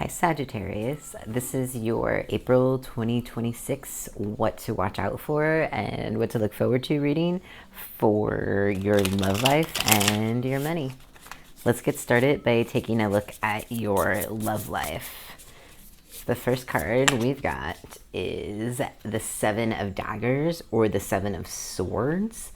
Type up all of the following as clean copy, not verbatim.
Hi, Sagittarius. This is your April 2026 what to watch out for and what to look forward to reading for your love life and your money. Let's get started by taking a look at your love life. The first card we've got is the Seven of Daggers or the Seven of Swords.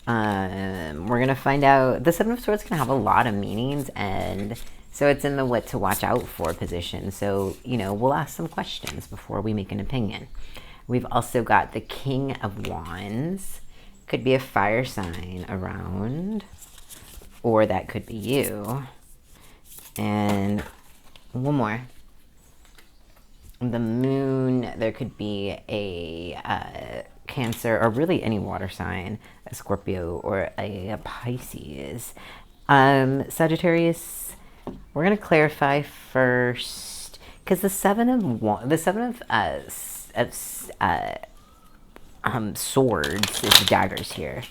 We're going to find out the Seven of Swords can have a lot of meanings, and so it's in the what to watch out for position. So, we'll ask some questions before we make an opinion. We've also got the King of Wands. Could be a fire sign around, or that could be you. And one more. The Moon, there could be a Cancer, or really any water sign, a Scorpio or a Pisces. Sagittarius, we're going to clarify first, because the seven of swords is the daggers here.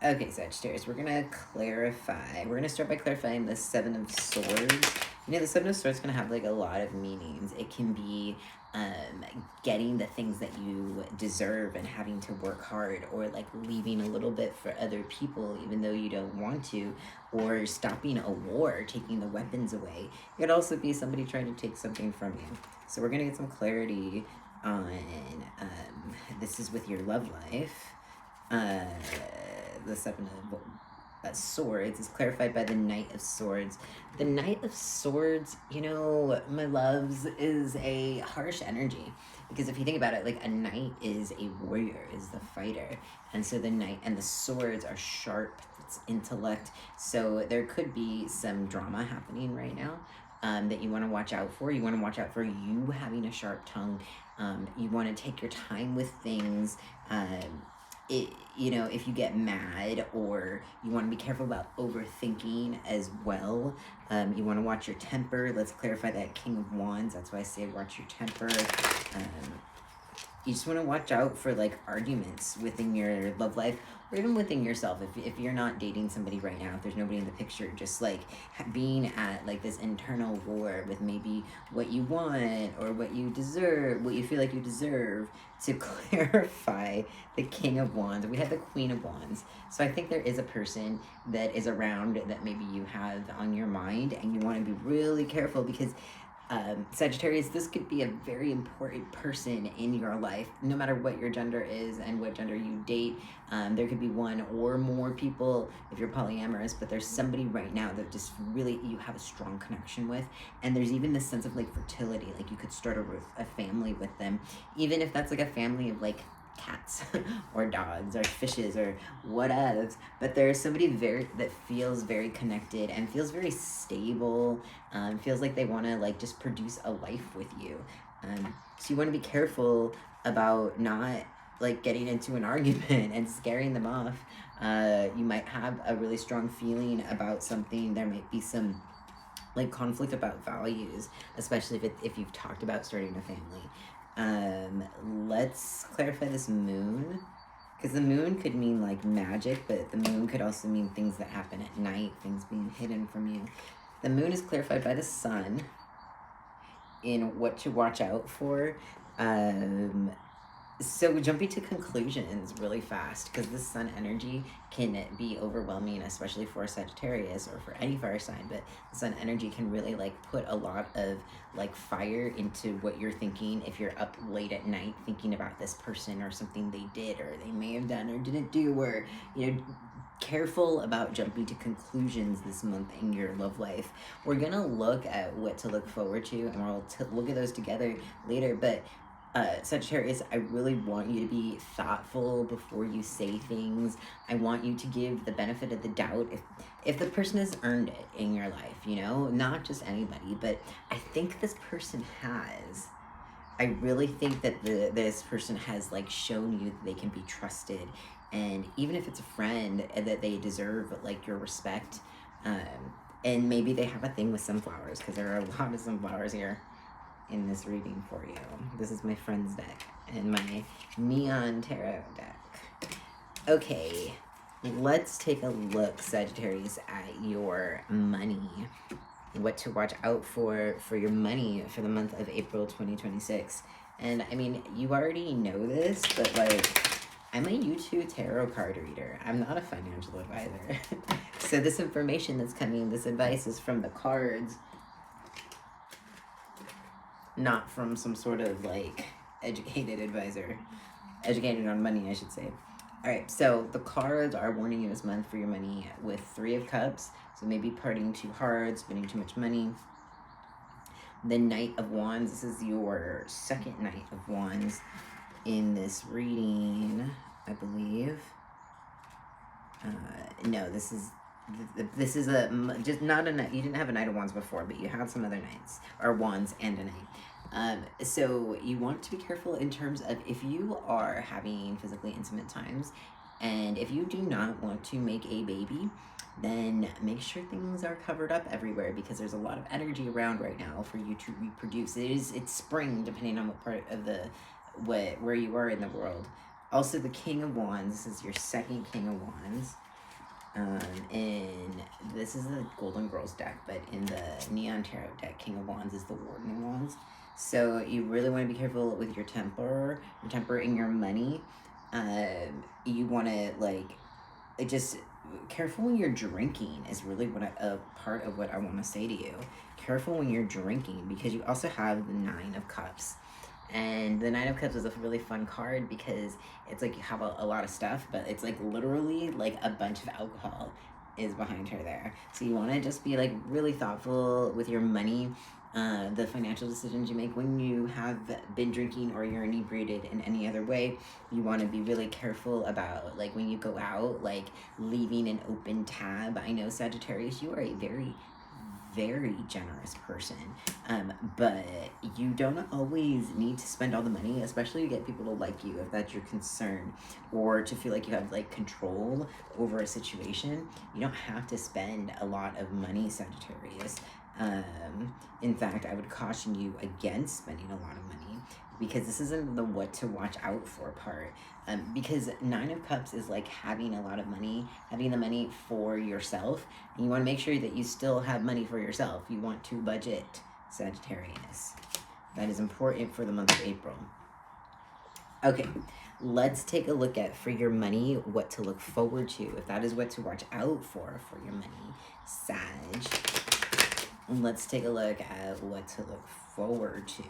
Okay, Sagittarius, we're going to clarify. We're going to start by clarifying the Seven of Swords. The Seven of Swords can have, a lot of meanings. It can be getting the things that you deserve and having to work hard, or, leaving a little bit for other people even though you don't want to, or stopping a war, taking the weapons away. It could also be somebody trying to take something from you. So we're going to get some clarity on this is with your love life. The Seven of Swords is clarified by the Knight of Swords. The Knight of Swords, my loves, is a harsh energy. Because if you think about it, a knight is a warrior, is the fighter. And so the knight and the swords are sharp, it's intellect. So there could be some drama happening right now that you want to watch out for. You want to watch out for you having a sharp tongue. You want to take your time with things. If you get mad, or you want to be careful about overthinking as well. You want to watch your temper. Let's clarify that King of Wands. That's why I say watch your temper. You just want to watch out for arguments within your love life, or even within yourself. If you're not dating somebody right now, if there's nobody in the picture, just being at this internal war with maybe what you want or what you deserve, what you feel like you deserve. To clarify the King of Wands, we have the Queen of Wands. So I think there is a person that is around that maybe you have on your mind, and you want to be really careful because Sagittarius, this could be a very important person in your life, no matter what your gender is and what gender you date. There could be one or more people if you're polyamorous, but there's somebody right now that just really you have a strong connection with. And there's even this sense of fertility, you could start a family with them, even if that's a family of cats or dogs or fishes or whatevs. But there's somebody that feels very connected and feels very stable, feels like they want to just produce a life with you. So you want to be careful about not getting into an argument and scaring them off. You might have a really strong feeling about something. There might be some conflict about values, especially if you've talked about starting a family. Let's clarify this Moon, because the Moon could mean magic, but the Moon could also mean things that happen at night, things being hidden from you. The Moon is clarified by the Sun in what to watch out for. So jumping to conclusions really fast, because the Sun energy can be overwhelming, especially for Sagittarius or for any fire sign. But the Sun energy can really put a lot of fire into what you're thinking. If you're up late at night thinking about this person or something they did or they may have done or didn't do, or careful about jumping to conclusions this month in your love life. We're gonna look at what to look forward to, and we'll look at those together later. But Sagittarius, I really want you to be thoughtful before you say things. I want you to give the benefit of the doubt if the person has earned it in your life, not just anybody, but I think this person has. I really think that this person has shown you that they can be trusted, and even if it's a friend, that they deserve your respect. And maybe they have a thing with sunflowers, because there are a lot of sunflowers here. in this reading for you. This is my friend's deck and my Neon Tarot deck. Okay, let's take a look, Sagittarius, at your money. What to watch out for your money for the month of April 2026. And I mean, you already know this, but like, I'm a YouTube tarot card reader. I'm not a financial advisor. So this information that's coming, this advice is from the cards, not from some sort of like educated advisor. Educated on money, I should say. All right, so the cards are warning you this month for your money with 3 of Cups. So maybe partying too hard, spending too much money. The Knight of Wands, this is your second Knight of Wands in this reading, I believe. No, this is just not a Knight. You didn't have a Knight of Wands before, but you had some other Knights, or Wands and a Knight. So you want to be careful in terms of if you are having physically intimate times, and if you do not want to make a baby, then make sure things are covered up everywhere, because there's a lot of energy around right now for you to reproduce. It's spring, depending on what part of where you are in the world. Also, the King of Wands, this is your second King of Wands. And this is the Golden Girls deck, but in the Neon Tarot deck, King of Wands is the Warden of Wands. So you really want to be careful with your temper and your money. You want to just careful when you're drinking is really what a part of what I want to say to you. Careful when you're drinking, because you also have the 9 of Cups. And the 9 of Cups is a really fun card because it's like you have a lot of stuff, but it's like literally like a bunch of alcohol is behind her there. So you want to just be like really thoughtful with your money, the financial decisions you make when you have been drinking or you're inebriated in any other way. You want to be really careful about like when you go out, like leaving an open tab. I know, Sagittarius, you are a very generous person, but you don't always need to spend all the money, especially to get people to like you if that's your concern, or to feel like you have like control over a situation. You don't have to spend a lot of money, Sagittarius. In fact, I would caution you against spending a lot of money, because this isn't the what to watch out for part. Because 9 of Cups is like having a lot of money, having the money for yourself, and you want to make sure that you still have money for yourself. You want to budget, Sagittarius. That is important for the month of April. Okay, let's take a look at, for your money, what to look forward to. If that is what to watch out for your money, Sag. Let's take a look at what to look forward to.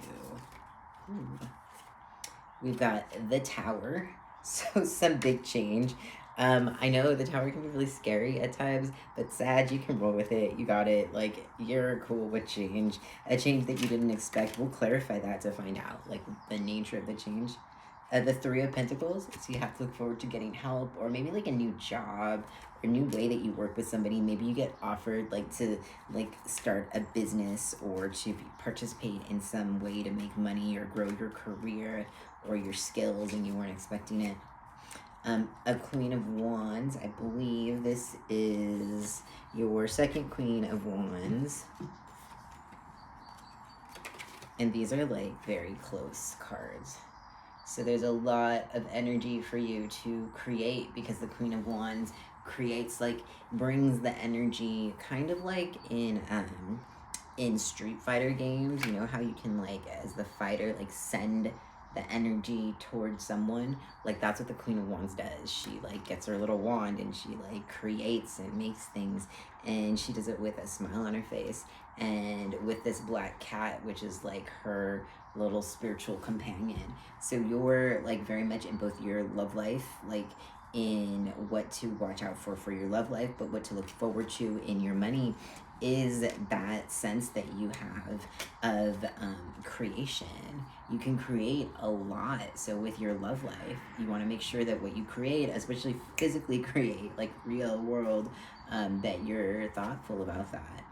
We've got the Tower, so some big change. I know the Tower can be really scary at times, but Sag, you can roll with it. You got it. Like, you're cool with change. A change that you didn't expect. We'll clarify that to find out, like, the nature of the change. The 3 of Pentacles, so you have to look forward to getting help, or maybe like a new job, or a new way that you work with somebody. Maybe you get offered like to like start a business, or to participate in some way to make money or grow your career or your skills, and you weren't expecting it. A Queen of Wands, I believe this is your second Queen of Wands. And these are like very close cards. So there's a lot of energy for you to create, because the Queen of Wands creates, like, brings the energy kind of like in Street Fighter games. You know how you can, like, as the fighter, like, send the energy towards someone? Like, that's what the Queen of Wands does. She, like, gets her little wand and she, like, creates and makes things, and she does it with a smile on her face, and with this black cat, which is like her little spiritual companion. So you're like very much in both your love life, like in what to watch out for your love life, but what to look forward to in your money is that sense that you have of creation. You can create a lot. So with your love life, you want to make sure that what you create, especially physically create, like real world, that you're thoughtful about that.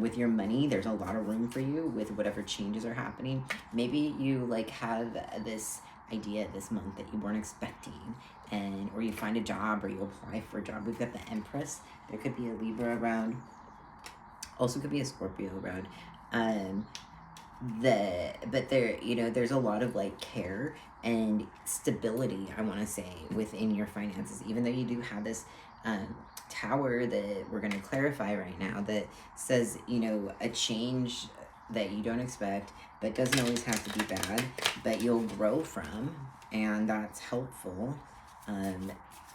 With your money, there's a lot of room for you with whatever changes are happening. Maybe you like have this idea this month that you weren't expecting, and or you find a job, or you apply for a job. We've got the Empress. There could be a Libra around. Also could be a Scorpio around. but there, you know, there's a lot of like care and stability, I want to say, within your finances, even though you do have this tower that we're going to clarify right now that says, you know, a change that you don't expect, but doesn't always have to be bad, but you'll grow from, and that's helpful.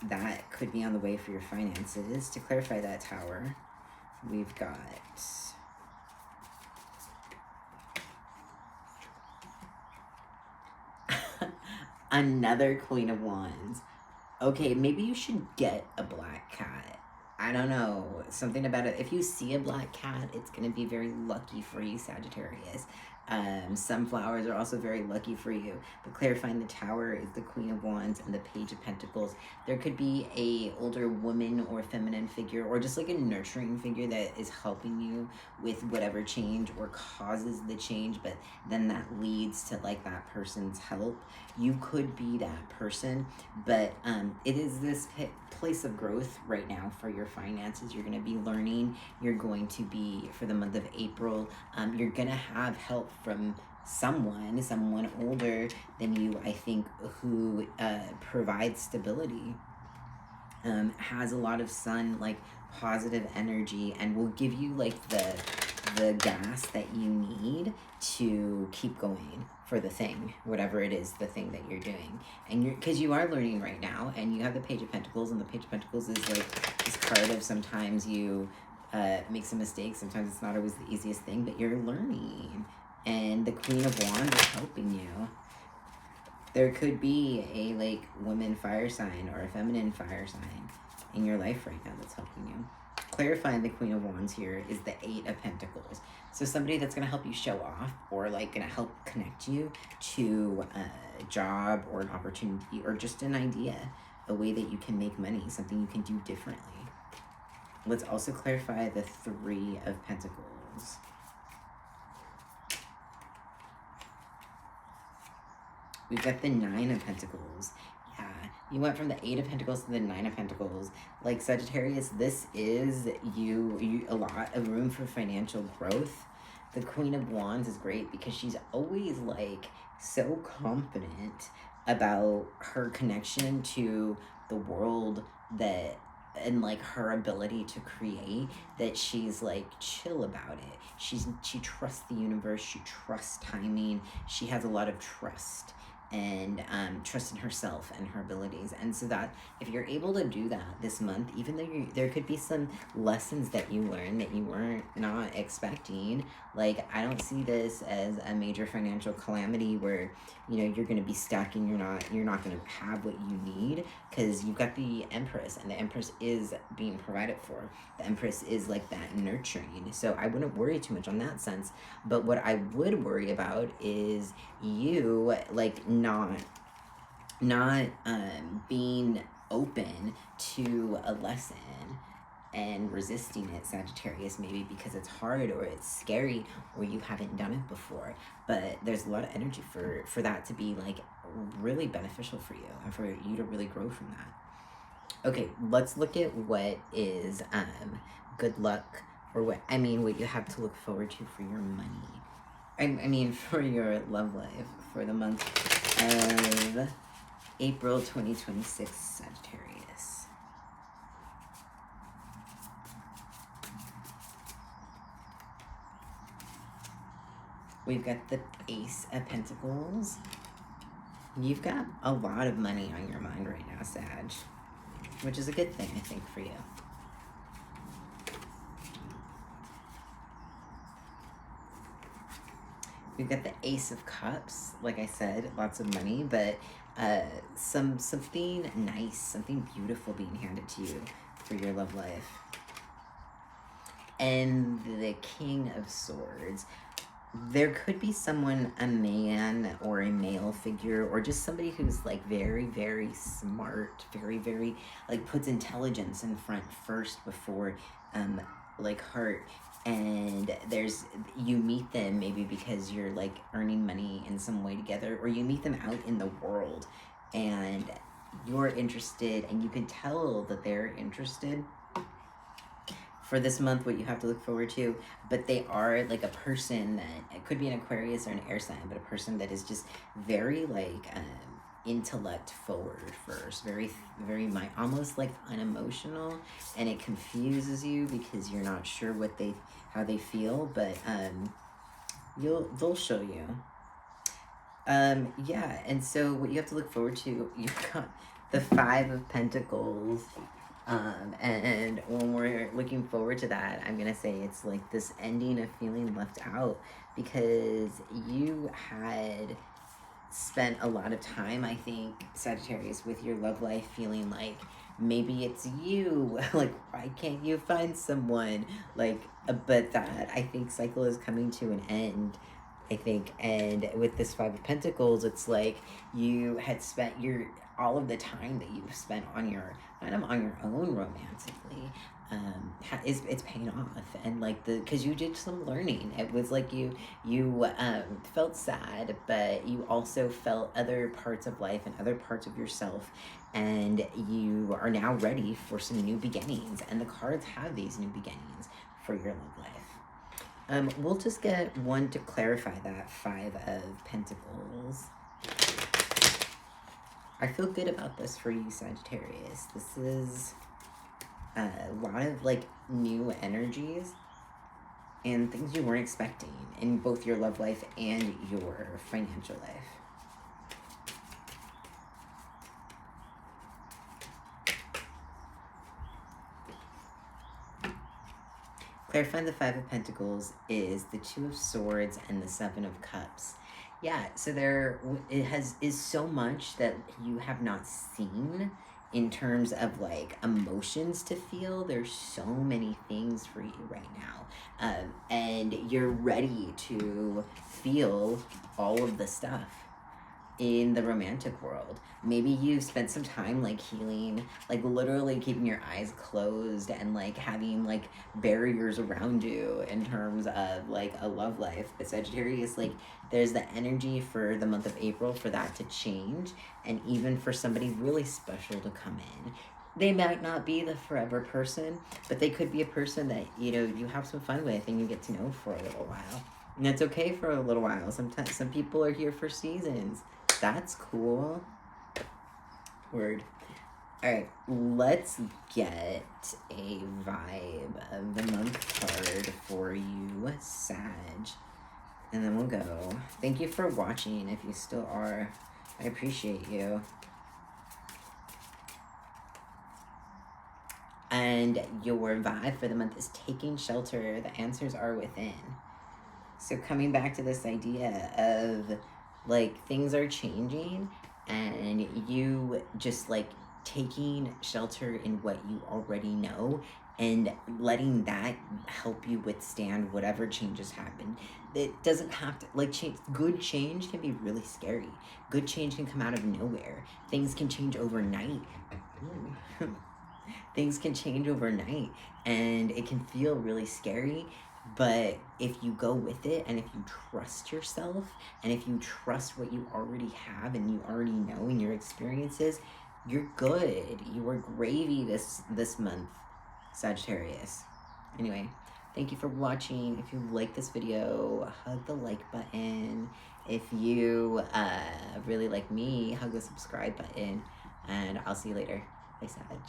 That could be on the way for your finances. To clarify that tower, we've got another Queen of Wands. Okay, maybe you should get a black cat. I don't know. Something about it. If you see a black cat, it's going to be very lucky for you, Sagittarius. Sunflowers are also very lucky for you. But clarifying the tower is the Queen of Wands and the Page of Pentacles. There could be a older woman or feminine figure, or just like a nurturing figure that is helping you with whatever change or causes the change, but then that leads to like that person's help. You could be that person, but it is this place of growth right now for your finances. You're going to be learning. You're going to be, for the month of April, you're going to have help from someone older than you, I think, who provides stability, has a lot of sun, like positive energy, and will give you like the gas that you need to keep going for the thing, whatever it is, the thing that you're doing. And because you are learning right now, and you have the Page of Pentacles, and the Page of Pentacles is like this card of sometimes you make some mistakes, sometimes it's not always the easiest thing, but you're learning. And the Queen of Wands is helping you. There could be a like woman fire sign or a feminine fire sign in your life right now that's helping you. Clarifying the Queen of Wands here is the Eight of Pentacles. So somebody that's going to help you show off, or like going to help connect you to a job or an opportunity, or just an idea, a way that you can make money, something you can do differently. Let's also clarify the Three of Pentacles. We've got the Nine of Pentacles. Yeah, you went from the Eight of Pentacles to the Nine of Pentacles. Like Sagittarius, this is you a lot of room for financial growth. The Queen of Wands is great because she's always like so confident about her connection to the world, that and like her ability to create, that she's like chill about it. She trusts the universe, she trusts timing, she has a lot of trust and trust in herself and her abilities. And so that if you're able to do that this month, even though there could be some lessons that you learn that you weren't not expecting, like I don't see this as a major financial calamity where, you know, you're going to be stuck and you're not going to have what you need, because you've got the Empress, and the Empress is being provided for. The Empress is like that nurturing. So I wouldn't worry too much on that sense. But what I would worry about is you like not being open to a lesson and resisting it, Sagittarius, maybe because it's hard or it's scary or you haven't done it before. But there's a lot of energy for that to be like really beneficial for you and for you to really grow from that. Okay, let's look at what is good luck, or what you have to look forward to for your money. I mean for your love life for the month of April 2026, Sagittarius. We've got the Ace of Pentacles. You've got a lot of money on your mind right now, Sag, which is a good thing, I think, for you. We've got the Ace of Cups. Like I said, lots of money, but something nice, something beautiful being handed to you for your love life. And the King of Swords. There could be someone, a man or a male figure, or just somebody who's like very, very smart, very, very like puts intelligence in front first before like heart. And you meet them maybe because you're like earning money in some way together, or you meet them out in the world and you're interested and you can tell that they're interested. for this month, what you have to look forward to, but they are like a person that, it could be an Aquarius or an air sign, but a person that is just very like intellect forward first, very almost like unemotional, and it confuses you because you're not sure how they feel, but they'll show you. Yeah, and so what you have to look forward to, you've got the Five of Pentacles. And when we're looking forward to that, I'm gonna say it's like this ending of feeling left out, because you had spent a lot of time, I think, Sagittarius, with your love life feeling like maybe it's you, like why can't you find someone, like, but that, I think, cycle is coming to an end, I think. And with this Five of Pentacles, it's like you had spent all of the time that you've spent on your own romantically, it's paying off. And like because you did some learning. It was like you felt sad, but you also felt other parts of life and other parts of yourself, and you are now ready for some new beginnings, and the cards have these new beginnings for your love life. We'll just get one to clarify that Five of Pentacles. I feel good about this for you, Sagittarius. This is a lot of like new energies and things you weren't expecting in both your love life and your financial life. Clarifying the Five of Pentacles is the Two of Swords and the Seven of Cups. Yeah, so is so much that you have not seen in terms of like emotions to feel. There's so many things for you right now, and you're ready to feel all of the stuff in the romantic world. Maybe you've spent some time like healing, like literally keeping your eyes closed and like having like barriers around you in terms of like a love life. But Sagittarius, like there's the energy for the month of April for that to change, and even for somebody really special to come in. They might not be the forever person, but they could be a person that, you know, you have some fun with and you get to know for a little while. And that's okay for a little while. Sometimes some people are here for seasons. That's cool. Word. All right, let's get a vibe of the month card for you, Sag. And then we'll go. Thank you for watching, if you still are. I appreciate you. And your vibe for the month is taking shelter. The answers are within. So coming back to this idea of like things are changing, and you just like taking shelter in what you already know and letting that help you withstand whatever changes happen. It doesn't have to like change. Good change can be really scary. Good change can come out of nowhere. Things can change overnight. Things can change overnight, and it can feel really scary. But if you go with it, and if you trust yourself, and if you trust what you already have and you already know in your experiences, you're good. You are gravy this month, Sagittarius. Anyway, thank you for watching. If you like this video, hug the like button. If you really like me, hug the subscribe button. And I'll see you later. Bye, Sag.